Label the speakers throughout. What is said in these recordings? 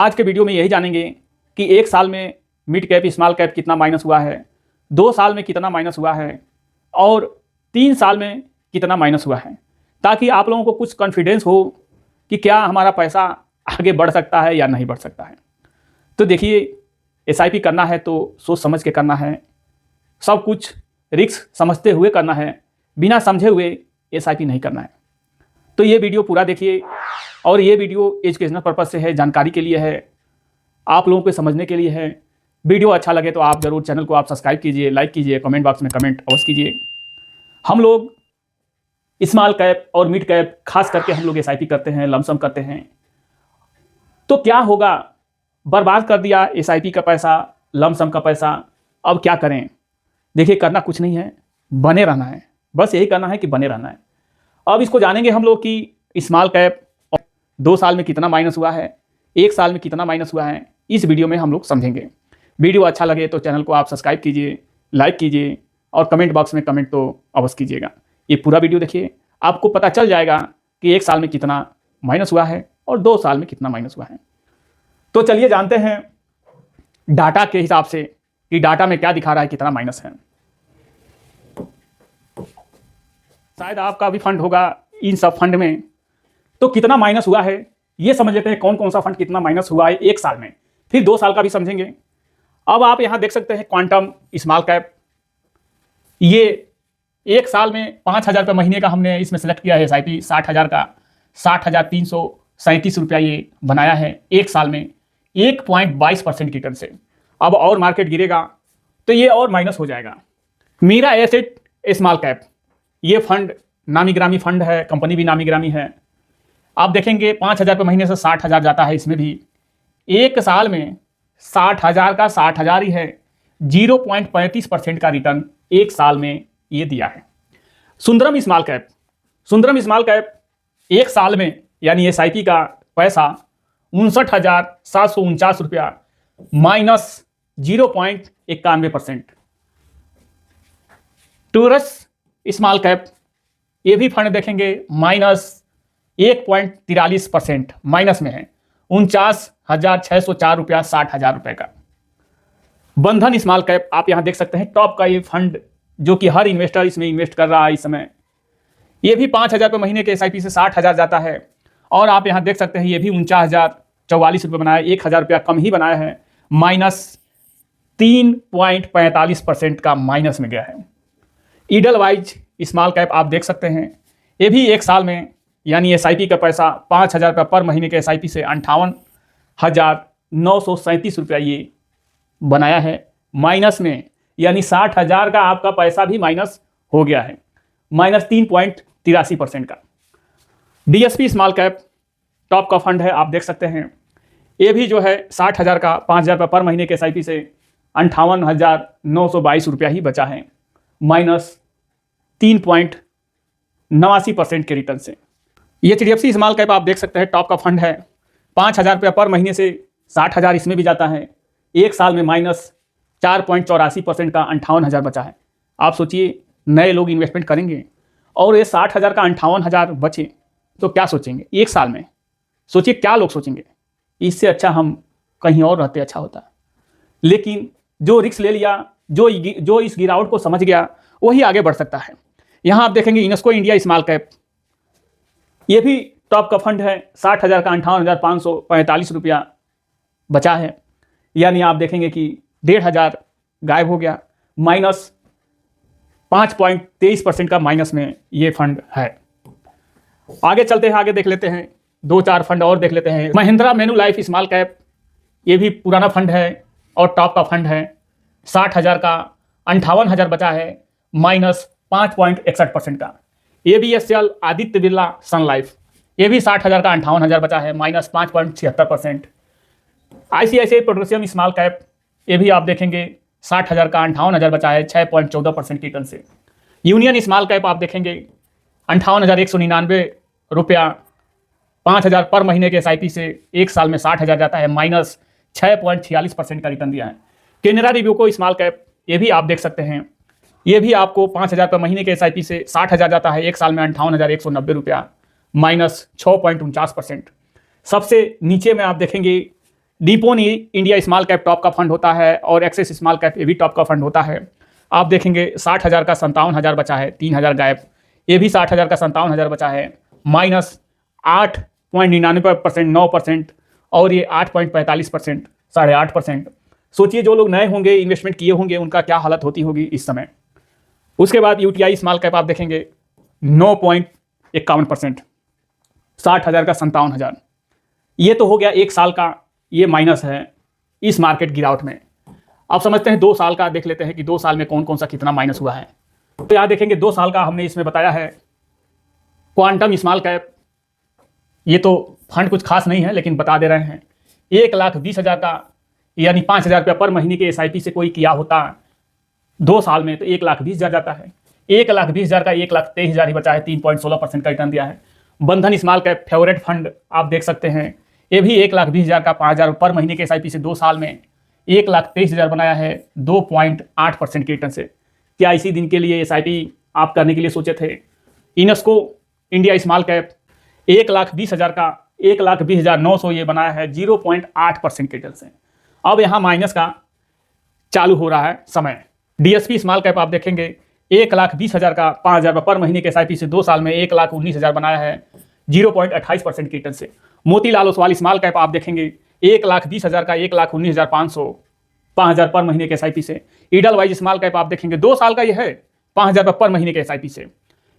Speaker 1: आज के वीडियो में यही जानेंगे कि एक साल में मिड कैप स्मॉल कैप कितना माइनस हुआ है, 2 साल में कितना माइनस हुआ है और 3 साल में कितना माइनस हुआ है, ताकि आप लोगों को कुछ कॉन्फिडेंस हो कि क्या हमारा पैसा आगे बढ़ सकता है या नहीं बढ़ सकता है। तो देखिए, एसआईपी करना है तो सोच समझ के करना है, सब कुछ रिस्क समझते हुए करना है, बिना समझे हुए एसआईपी नहीं करना है। तो ये वीडियो पूरा देखिए, और ये वीडियो एजुकेशनल पर्पज़ से है, जानकारी के लिए है, आप लोगों को समझने के लिए है। वीडियो अच्छा लगे तो आप ज़रूर चैनल को आप सब्सक्राइब कीजिए, लाइक कीजिए, कमेंट बॉक्स में कमेंट अवश्य कीजिए। हम लोग स्मॉल कैप और मिड कैप खास करके हम लोग एसआईपी करते हैं, लमसम करते हैं। तो क्या होगा, बर्बाद कर दिया एसआईपी का पैसा, लमसम का पैसा, अब क्या करें। देखिए, करना कुछ नहीं है, बने रहना है, बस यही करना है कि बने रहना है। अब इसको जानेंगे हम लोग कि स्मॉल कैप 2 साल में कितना माइनस हुआ है, 1 साल में कितना माइनस हुआ है, इस वीडियो में हम लोग समझेंगे। वीडियो अच्छा लगे तो चैनल को आप सब्सक्राइब कीजिए, लाइक कीजिए और कमेंट बॉक्स में कमेंट तो अवश्य कीजिएगा। ये पूरा वीडियो देखिए, आपको पता चल जाएगा कि 1 साल में कितना माइनस हुआ है और 2 साल में कितना माइनस हुआ है। तो चलिए जानते हैं डाटा के हिसाब से कि डाटा में क्या दिखा रहा है, कितना माइनस है। शायद आपका भी फंड होगा इन सब फंड में, तो कितना माइनस हुआ है ये समझ लेते हैं। कौन कौन सा फंड कितना माइनस हुआ है 1 साल में, फिर 2 साल का भी समझेंगे। अब आप यहां देख सकते हैं क्वांटम स्मॉल कैप, ये 1 साल में 5,000 रुपये महीने का हमने इसमें सेलेक्ट किया है एसआईपी, 60,000 का 60,337 रुपया ये बनाया है 1 साल में 1.22% रिटर्न से। अब और मार्केट गिरेगा तो ये और माइनस हो जाएगा। मीरा एसेट स्मॉल कैप, ये फंड नामी ग्रामी फंड है, कंपनी भी नामी ग्रामी है। आप देखेंगे 5,000 रुपये महीने से 60,000 जाता है, इसमें भी 1 साल में 60,000 का 60,000 ही है, 0.35% का रिटर्न 1 साल में ये दिया है। Sundaram small cap, Sundaram small cap 1 साल में यानी एसआईपी का पैसा 59,749 रुपया माइनस 0.91%। टूरस स्मॉल कैप, ये भी फंड देखेंगे माइनस 1.43% माइनस में है, 49,604 रुपया 60,000 रुपये का। बंधन स्मॉल कैप, आप यहां देख सकते हैं टॉप का ये फंड जो कि हर इन्वेस्टर इसमें इन्वेस्ट कर रहा है इस समय। ये भी 5,000 रुपये महीने के एसआईपी से 60,000 जाता है, और आप यहां देख सकते हैं ये भी 49,044 रुपये बनाया, 1,000 रुपया कम ही बनाया है, माइनस 3.45% का माइनस में गया है। ईडलवाइज स्मॉल कैप आप देख सकते हैं, ये भी 1 साल में यानी एसआईपी का पैसा 5,000 रुपये पर महीने के एसआईपी से 58,937 रुपया ये बनाया है माइनस में, यानी 60,000 का आपका पैसा भी माइनस हो गया है, माइनस 3.83% का। डीएसपी स्मॉल कैप टॉप का फंड है, आप देख सकते हैं, ये भी जो है 60,000 का 5,000 रुपये पर महीने के एसआईपी से 58,922 रुपया ही बचा है, माइनस 3.89% के रिटर्न से। ये एचडीएफसी स्मॉल कैप आप देख सकते हैं टॉप का फंड है, 5,000 रुपया पर महीने से 60,000 इसमें भी जाता है, 1 साल में माइनस 4.84% का 58,000 बचा है। आप सोचिए, नए लोग इन्वेस्टमेंट करेंगे और ये 60,000 का 58,000 बचे तो क्या सोचेंगे 1 साल में। सोचिए क्या लोग सोचेंगे, इससे अच्छा हम कहीं और रहते अच्छा होता। लेकिन जो रिस्क ले लिया, जो इस गिरावट को समझ गया, वही आगे बढ़ सकता है। यहाँ आप देखेंगे इनेस्को इंडिया स्मॉल कैप, ये भी टॉप का फंड है, 60,000 का 58,545 रुपया बचा है, यानी आप देखेंगे कि 1,500 गायब हो गया, माइनस 5.23% का माइनस में ये फंड है। आगे चलते हैं, आगे देख लेते हैं, 2-4 फंड और देख लेते हैं। महिंद्रा मैन्युलाइफ स्मॉल कैप, ये भी पुराना फंड है और टॉप का फंड है, 60,000 का 58,000 बचा है, माइनस 5.61% का। ABSL आदित्य बिरला सन लाइफ, ये भी 60,000 का 58,000 बचा है, minus 5.76%। ICICI potassium small cap, ये भी आप देखेंगे 60,000 का 58,000 बचा है, 6.14% रिटर्न से। यूनियन स्मॉल कैप आप देखेंगे 58,199 रुपया, 5,000 पर महीने के एसआईपी से 1 साल में 60,000 जाता है, माइनस 6.46% का रिटर्न दिया है। केनरा रिव्यूको स्मॉल कैप, ये भी आप देख सकते हैं, ये भी आपको 5,000 रुपये महीने के एसआईपी से 60,000 जाता है, 1 साल में 58,190 रुपया, माइनस 6.49%। सबसे नीचे में आप देखेंगे Nippon India small cap top का फंड होता है और एक्सेस स्मॉल कैप ये भी टॉप का फंड होता है। आप देखेंगे 60,000 का 57,000 बचा है, 3,000 गायब। ये भी 60,000 का 57,000 बचा है, माइनस 8.99%, 9%, और ये 8.45%, 8.5%। सोचिए जो लोग नए होंगे, इन्वेस्टमेंट किए होंगे, उनका क्या हालत होती होगी इस समय। उसके बाद यूटीआई स्मॉल कैप आप देखेंगे 9.51%, 60,000 का 57,000। ये तो हो गया एक साल का, ये माइनस है इस मार्केट गिरावट में। आप समझते हैं 2 साल का देख लेते हैं कि 2 साल में कौन कौन सा कितना माइनस हुआ है। तो यहाँ देखेंगे 2 साल का हमने इसमें बताया है। क्वांटम स्मॉल कैप, ये तो फंड कुछ खास नहीं है लेकिन बता दे रहे हैं। 1,20,000 का यानी 5,000 रुपया पर महीने के एसआईपी से कोई किया होता 2 साल में तो 1,20,000 जाता है। 1,20,000 का 1,23,000 ही बचा है, 3.16% का रिटर्न दिया है। बंधन स्मॉल कैप फेवरेट फंड आप देख सकते हैं, ये भी 1,20,000 का 5,000 पर महीने के एसआईपी से 2 साल में 1,23,000 बनाया है, 2.8% के रिटर्न से। क्या इसी दिन के लिए एसआईपी आप करने के लिए सोचे थे? इनस्को इंडिया स्मॉल कैप 1,20,000 का 1,20,900 ये बनाया है, 0.8% के रिटर्न से। अब यहाँ माइनस का चालू हो रहा है समय। डीएसपी स्मॉल कैप आप देखेंगे 1,20,000 का 5,000 पर महीने के एसआईपी से 2 साल में 1,19,000 बनाया है, 0.28% के रिटर्न से। मोतीलाल ओसवाल स्मॉल कैप आप देखेंगे 1,20,000 का 1,19,500, 5,000 पर महीने के एसआईपी से। ईडलवाइज स्मॉल कैप आप देखेंगे 2 साल का ये है, 5,000 पर महीने के एसआईपी से।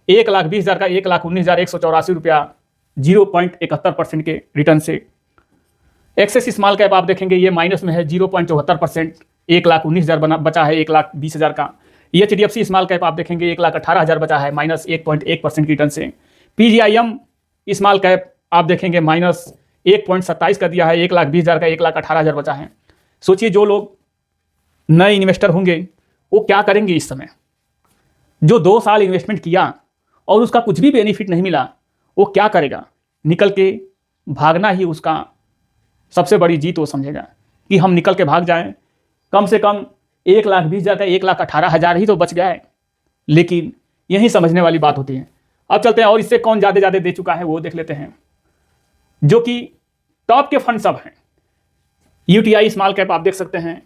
Speaker 1: 1,20,000 का 1,19,184 रुपया, 0.71% के रिटर्न से। एक्सेस स्मॉल कैप आप देखेंगे ये माइनस में है, 0.74%, 1,19,000 बना बचा है 1,20,000 का। एचडीएफसी स्मॉल कैप आप देखेंगे 1,18,000 बचा है, माइनस 1.1% की रिटर्न से। पीजीआईएम स्मॉल कैप आप देखेंगे माइनस 1.27 का दिया है, 1,20,000 का 1,18,000 बचा है। सोचिए जो लोग नए इन्वेस्टर होंगे वो क्या करेंगे इस समय। जो 2 साल इन्वेस्टमेंट किया और उसका कुछ भी बेनिफिट नहीं मिला, वो क्या करेगा? निकल के भागना ही उसका सबसे बड़ी जीत वो समझेगा कि हम निकल के भाग जाएं। कम से कम 1,20,000 का 1,18,000 ही तो बच गया है। लेकिन यही समझने वाली बात होती है। अब चलते हैं और इससे कौन ज़्यादा दे चुका है वो देख लेते हैं, जो कि टॉप के फंड सब हैं। यूटीआई स्मॉल कैप आप देख सकते हैं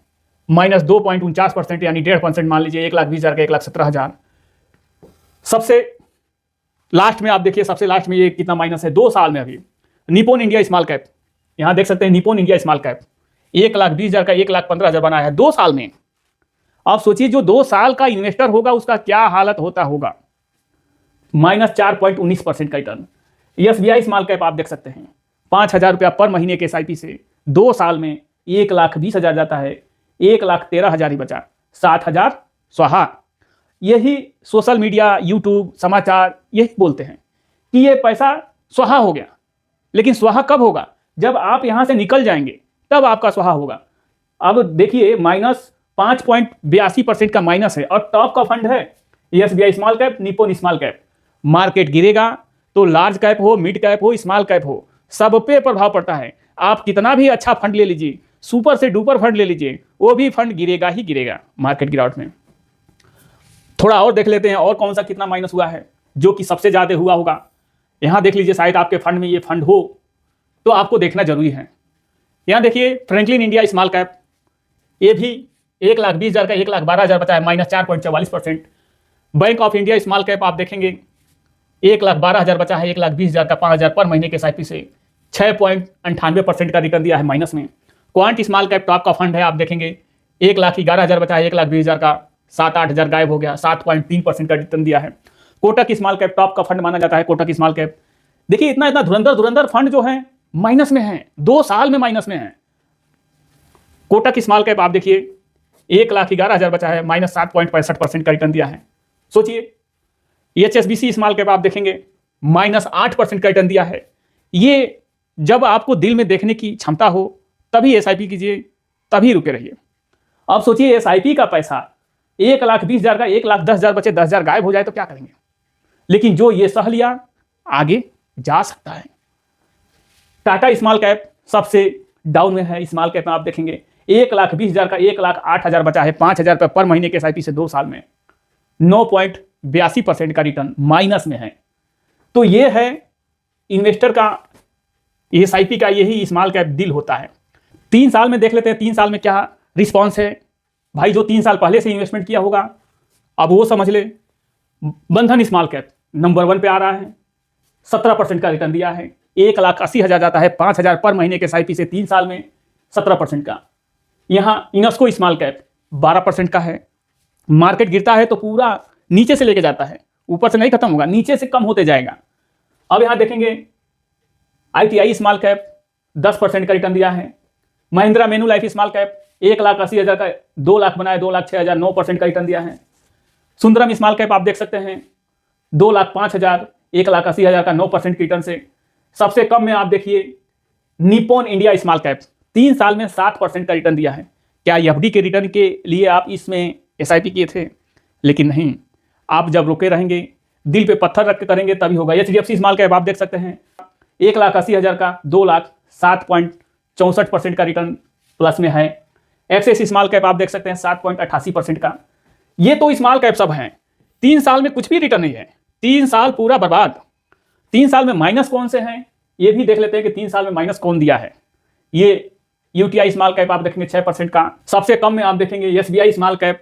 Speaker 1: माइनस 2.49% यानी 1.5% मान लीजिए, 1,20,000 का 1,17,000। सबसे लास्ट में आप देखिए, सबसे लास्ट में ये कितना माइनस है 2 साल में अभी। निप्पॉन इंडिया स्मॉल कैप, यहाँ देख सकते हैं निप्पॉन इंडिया स्मॉल कैप 1,20,000 का 1,15,000 बनाया है 2 साल में। आप सोचिए जो 2 साल का इन्वेस्टर होगा उसका क्या हालत होता होगा। माइनस 4.19% का रिटर्न। एसबीआई स्मॉल कैप आप देख सकते हैं 5,000 रुपया पर महीने के एसआईपी से 2 साल में 1,20,000 जाता है, 1,13,000 ही बचा, 7,000 स्वाहा। यही सोशल मीडिया, यूट्यूब, समाचार यही बोलते हैं कि ये पैसा स्वाहा हो गया। लेकिन स्वाहा कब होगा? जब आप यहाँ से निकल जाएंगे तब आपका स्वाहा होगा। अब देखिए माइनस 5.82% का माइनस है और टॉप का फंड है SBI small cap, Nippon small cap. Market गिरेगा तो लार्ज कैप हो, मिड कैप हो, स्मॉल कैप हो, सब पे प्रभाव पड़ता है। आप कितना भी अच्छा फंड ले लीजिए, सुपर से डुपर फंड ले लीजिए, वो भी फंड गिरेगा ही गिरेगा मार्केट गिरावट में। थोड़ा और देख लेते हैं और कौन सा कितना माइनस हुआ है जो कि सबसे ज़्यादा हुआ होगा। यहाँ देख लीजिए, शायद आपके फंड में ये फंड हो तो आपको देखना जरूरी है। यहाँ देखिए फ्रैंकलिन इंडिया स्मॉल कैप, ये भी 1,20,000 का 1,12,000 बचा है, minus 4.44%। Bank of India small cap आप देखेंगे 1,12,000 बचा है, 1,20,000 का 5,000 पर महीने के एसआईपी से 6.98% का रिटर्न दिया है माइनस में। क्वांट स्मॉल कैप टॉप का फंड है, आप देखेंगे 1,11,000 बचा है, 1,20,000 का 7-8,000 गायब हो गया, 7.3% का रिटर्न दिया है। कोटक स्मॉल कैप टॉप का फंड माना जाता है कोटक स्मॉल कैप। देखिए इतना इतना धुरंधर फंड जो है माइनस में है, 2 साल में माइनस में है। कोटक स्मॉल कैप आप देखिए 1,11,000 बचा है, माइनस 7.65% का रिटर्न दिया है। सोचिए एचएसबीसी स्मॉल कैप आप देखेंगे माइनस 8% का रिटर्न दिया है। ये जब आपको दिल में देखने की क्षमता हो तभी एसआईपी कीजिए, तभी रुके रहिए। अब सोचिए एसआईपी का पैसा 1,20,000 का 1,10,000 बचे, 10,000 गायब हो जाए तो क्या करेंगे। लेकिन जो ये सह लिया आगे जा सकता है। टाटा स्मॉल कैप सबसे डाउन में है। स्मॉल कैप में आप देखेंगे 1,20,000 का 1,08,000 बचा है, 5,000 रुपये पर महीने के एसआईपी से 2 साल में 9.82% का रिटर्न माइनस में है। तो ये है इन्वेस्टर का, एसआईपी का यही स्मॉल कैप दिल होता है। 3 साल में देख लेते हैं 3 साल में क्या रिस्पॉन्स है। भाई जो 3 साल पहले से इन्वेस्टमेंट किया होगा अब वो समझ ले। बंधन स्मॉल कैप नंबर 1 पे आ रहा है, 17% का रिटर्न दिया है। 1,80,000 जाता है 5,000 पर महीने के SIP से 3 साल में 17% का। यहाँ इनस्को स्मॉल कैप 12% का है। मार्केट गिरता है तो पूरा नीचे से लेके जाता है, ऊपर से नहीं खत्म होगा, नीचे से कम होते जाएगा। अब यहाँ देखेंगे ITI स्मॉल कैप 10% का रिटर्न दिया है। महिंद्रा मेनू स्मॉल कैप 1,80,000 का 2 लाख बनाए, 2,06,000 9% का रिटर्न दिया है। सुंदरम स्मॉल कैप आप देख सकते हैं 2,05,000 1,80,000 का 9% रिटर्न से। सबसे कम में आप देखिए निप्पॉन इंडिया स्मॉल कैप 3 साल में 7% का रिटर्न दिया है। क्या FD के रिटर्न के लिए आप इसमें SIP किए थे? लेकिन नहीं, आप जब रुके रहेंगे, दिल पे पत्थर रख के करेंगे तभी होगा। HDFC स्मॉल कैप आप देख सकते हैं 1,80,000 का 2,07.64% का रिटर्न प्लस में है। एक्सिस स्मॉल कैप आप देख सकते हैं 7.88% का। ये तो स्मॉल कैप सब हैं। 3 साल में कुछ भी रिटर्न नहीं है, 3 साल पूरा बर्बाद। 3 साल में माइनस कौन से हैं ये भी देख लेते हैं कि 3 साल में माइनस कौन दिया है। ये UTI स्मॉल कैप आप देखेंगे 6% का। सबसे कम में आप देखेंगे SBI स्मॉल कैप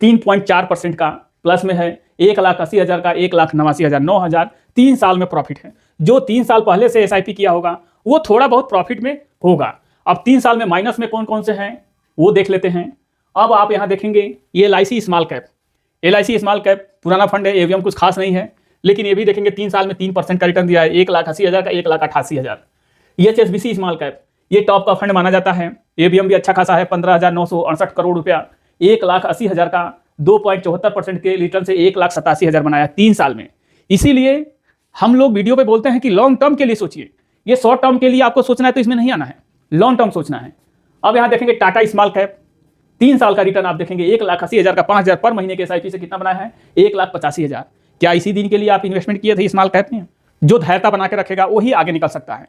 Speaker 1: 3.4% का प्लस में है। 1,80,000 का 1,89,000 9,000 3 साल में प्रॉफिट है। जो 3 साल पहले से SIP किया होगा वो थोड़ा बहुत प्रॉफिट में होगा। अब 3 साल में माइनस में कौन कौन से हैं वो देख लेते हैं। अब आप यहाँ देखेंगे ये LIC small cap, LIC small cap पुराना फंड है, AUM कुछ खास नहीं है, लेकिन ये भी देखेंगे 3 साल में 3% का रिटर्न दिया है। 1,80,000 का 1,88,000। HSBC स्मॉल कैप ये टॉप का फंड माना जाता है, AUM भी अच्छा खासा है 15,968 करोड़ रुपया। 1,80,000 का 2.74% के रिटर्न से 1,87,000 बनाया 3 साल में। इसीलिए हम लोग वीडियो पे बोलते हैं कि लॉन्ग टर्म के लिए सोचिए। ये शॉर्ट टर्म के लिए आपको सोचना है तो इसमें नहीं आना है, लॉन्ग टर्म सोचना है। अब यहाँ देखेंगे टाटा स्मॉल कैप 3 साल का रिटर्न आप देखेंगे 1,80,000 का 5,000 पर महीने के SIP से कितना बनाया है 1,85,000। क्या इसी दिन के लिए आप इन्वेस्टमेंट किए थे स्मॉल कैप में? जो धैर्यता बना के रखेगा वही आगे निकल सकता है।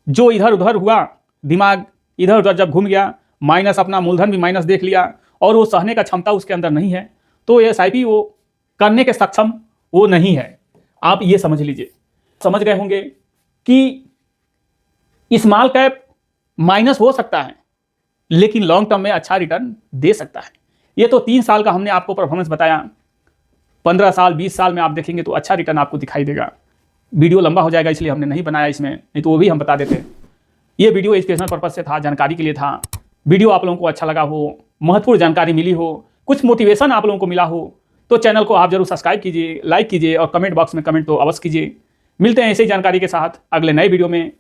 Speaker 1: जो इधर उधर हुआ, दिमाग इधर उधर जब घूम गया, माइनस अपना मूलधन भी माइनस देख लिया और वो सहने का क्षमता उसके अंदर नहीं है, तो ये SIP वो करने के सक्षम वो नहीं है। आप ये समझ लीजिए, समझ गए होंगे कि स्मॉल कैप माइनस हो सकता है लेकिन लॉन्ग टर्म में अच्छा रिटर्न दे सकता है। ये तो 3 साल का हमने आपको परफॉर्मेंस बताया, 15 साल 20 साल में आप देखेंगे तो अच्छा रिटर्न आपको दिखाई देगा। वीडियो लंबा हो जाएगा इसलिए हमने नहीं बनाया इसमें, नहीं तो वो भी हम बता देते। ये वीडियो एजुकेशनल पर्पज से था, जानकारी के लिए था। वीडियो आप लोगों को अच्छा लगा हो, महत्वपूर्ण जानकारी मिली हो, कुछ मोटिवेशन आप लोगों को मिला हो तो चैनल को आप जरूर सब्सक्राइब कीजिए, लाइक कीजिए और कमेंट बॉक्स में कमेंट तो अवश्य कीजिए। मिलते हैं ऐसी जानकारी के साथ अगले नए वीडियो में।